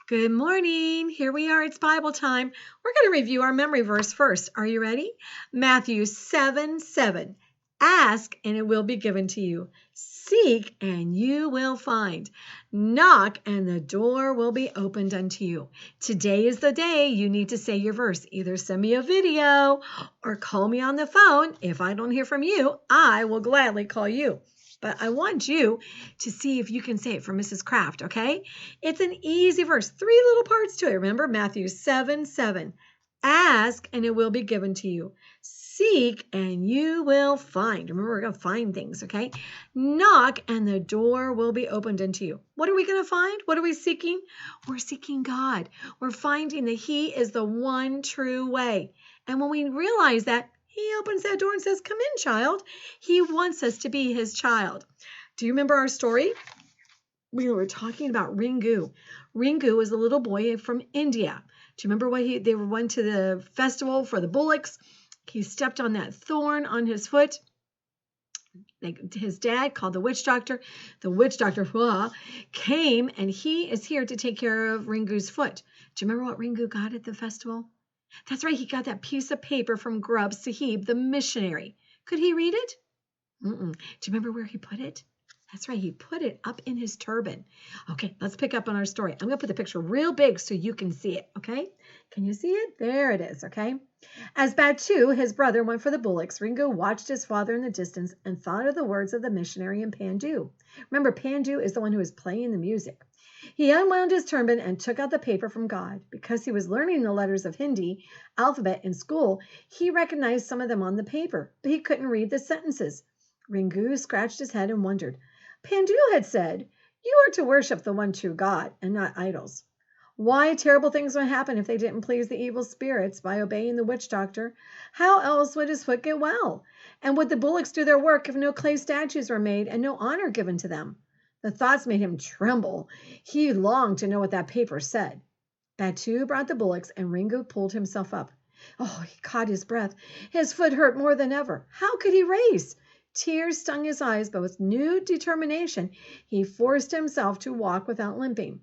Good morning. Here we are. It's Bible time. We're going to review our memory verse first. Are you ready? Matthew 7:7. Ask and it will be given to you. Seek and you will find. Knock and the door will be opened unto you. Today is the day you need to say your verse. Either send me a video or call me on the phone. If I don't hear from you, I will gladly call you. But I want you to see if you can say it for Mrs. Kraft, okay? It's an easy verse. 3 little parts to it. Remember, Matthew 7:7. Ask and it will be given to you. Seek and you will find. Remember, we're going to find things, okay? Knock and the door will be opened unto you. What are we going to find? What are we seeking? We're seeking God. We're finding that He is the one true way. And when we realize that, He opens that door and says, come in, child. He wants us to be His child. Do you remember our story? We were talking about Ringu. Ringu was a little boy from India. Do you remember when they went to the festival for the bullocks? He stepped on that thorn on his foot. His dad called the witch doctor. The witch doctor came, and he is here to take care of Ringu's foot. Do you remember what Ringu got at the festival? That's right. He got that piece of paper from Grub Sahib, the missionary. Could he read it? Do you remember where he put it? That's right. He put it up in his turban. Okay, let's pick up on our story. I'm going to put the picture real big so you can see it, okay? Can you see it? There it is, okay? As Batu, his brother, went for the bullocks, Ringu watched his father in the distance and thought of the words of the missionary and Pandu. Remember, Pandu is the one who is playing the music. He unwound his turban and took out the paper from God. Because he was learning the letters of Hindi alphabet in school, he recognized some of them on the paper, but he couldn't read the sentences. Ringu scratched his head and wondered. Pandu had said, you are to worship the one true God and not idols. Why, terrible things would happen if they didn't please the evil spirits by obeying the witch doctor. How else would his foot get well? And would the bullocks do their work if no clay statues were made and no honor given to them? The thoughts made him tremble. He longed to know what that paper said. Batu brought the bullocks and Ringu pulled himself up. Oh, he caught his breath. His foot hurt more than ever. How could he race? Tears stung his eyes, but with new determination, he forced himself to walk without limping.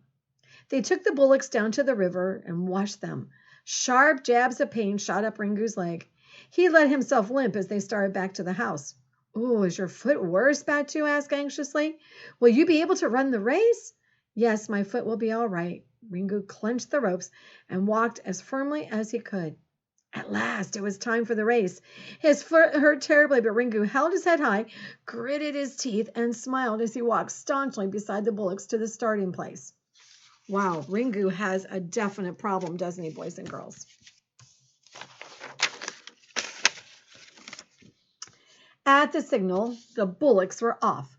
They took the bullocks down to the river and washed them. Sharp jabs of pain shot up Ringu's leg. He let himself limp as they started back to the house. Oh, is your foot worse? Batu asked anxiously. Will you be able to run the race? Yes, my foot will be all right. Ringu clenched the ropes and walked as firmly as he could. At last, it was time for the race. His foot hurt terribly, but Ringu held his head high, gritted his teeth, and smiled as he walked staunchly beside the bullocks to the starting place. Wow, Ringu has a definite problem, doesn't he, boys and girls? At the signal, the bullocks were off.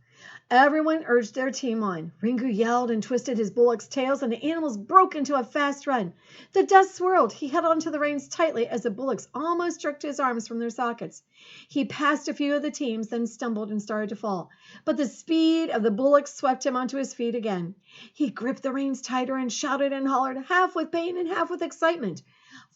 Everyone urged their team on. Ringu yelled and twisted his bullocks' tails, and the animals broke into a fast run. The dust swirled. He held onto the reins tightly as the bullocks almost jerked his arms from their sockets. He passed a few of the teams, then stumbled and started to fall. But the speed of the bullocks swept him onto his feet again. He gripped the reins tighter and shouted and hollered, half with pain and half with excitement.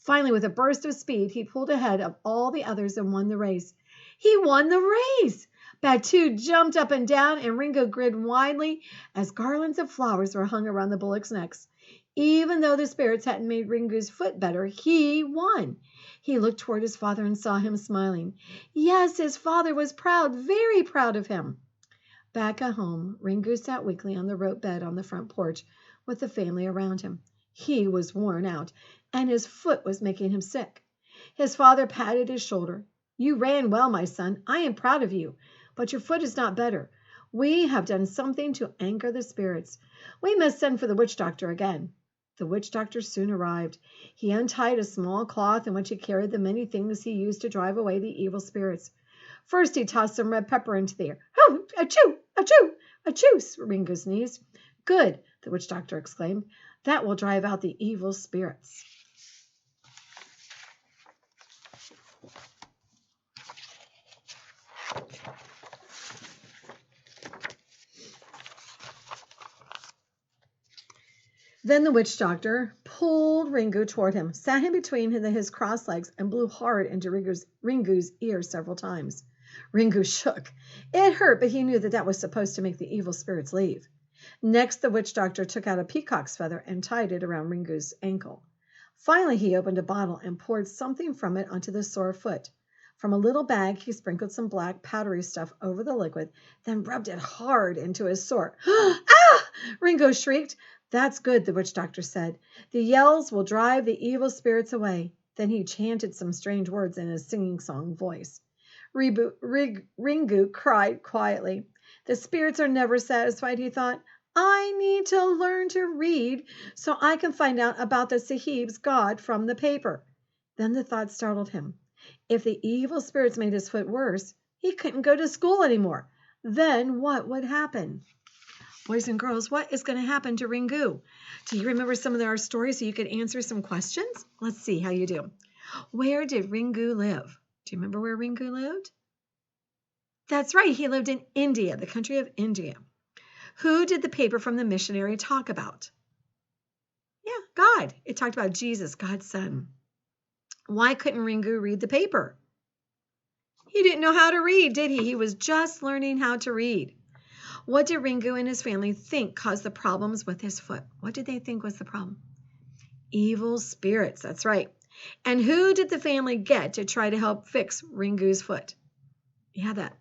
Finally, with a burst of speed, he pulled ahead of all the others and won the race. He won the race! Batu jumped up and down, and Ringu grinned widely as garlands of flowers were hung around the bullocks' necks. Even though the spirits hadn't made Ringu's foot better, he won. He looked toward his father and saw him smiling. Yes, his father was proud, very proud of him. Back at home, Ringu sat weakly on the rope bed on the front porch with the family around him. He was worn out, and his foot was making him sick. His father patted his shoulder. You ran well, my son. I am proud of you. But your foot is not better. We have done something to anger the spirits. We must send for the witch doctor again. The witch doctor soon arrived. He untied a small cloth in which he carried the many things he used to drive away the evil spirits. First, he tossed some red pepper into the air. Oh, achoo, achoo, achoo, Ringu sneezed. Good, the witch doctor exclaimed. That will drive out the evil spirits. Then the witch doctor pulled Ringu toward him, sat him between his crossed legs, and blew hard into Ringu's ear several times. Ringu shook. It hurt, but he knew that was supposed to make the evil spirits leave. Next, the witch doctor took out a peacock's feather and tied it around Ringu's ankle. Finally, he opened a bottle and poured something from it onto the sore foot. From a little bag, he sprinkled some black, powdery stuff over the liquid, then rubbed it hard into his sore. Ah! Ringu shrieked. That's good, the witch doctor said. The yells will drive the evil spirits away. Then he chanted some strange words in his singing-song voice. Ringu cried quietly. The spirits are never satisfied, he thought. I need to learn to read so I can find out about the Sahib's God from the paper. Then the thought startled him. If the evil spirits made his foot worse, he couldn't go to school anymore. Then what would happen? Boys and girls, what is going to happen to Ringu? Do you remember some of our stories so you could answer some questions? Let's see how you do. Where did Ringu live? Do you remember where Ringu lived? That's right, he lived in India, the country of India. Who did the paper from the missionary talk about? Yeah, God. It talked about Jesus, God's son. Why couldn't Ringu read the paper? He didn't know how to read, did he? He was just learning how to read. What did Ringu and his family think caused the problems with his foot? What did they think was the problem? Evil spirits, that's right. And who did the family get to try to help fix Ringu's foot? Yeah, that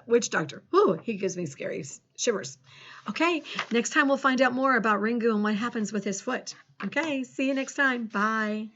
witch doctor. Ooh, he gives me scary shivers. Okay, next time we'll find out more about Ringu and what happens with his foot. Okay, see you next time. Bye.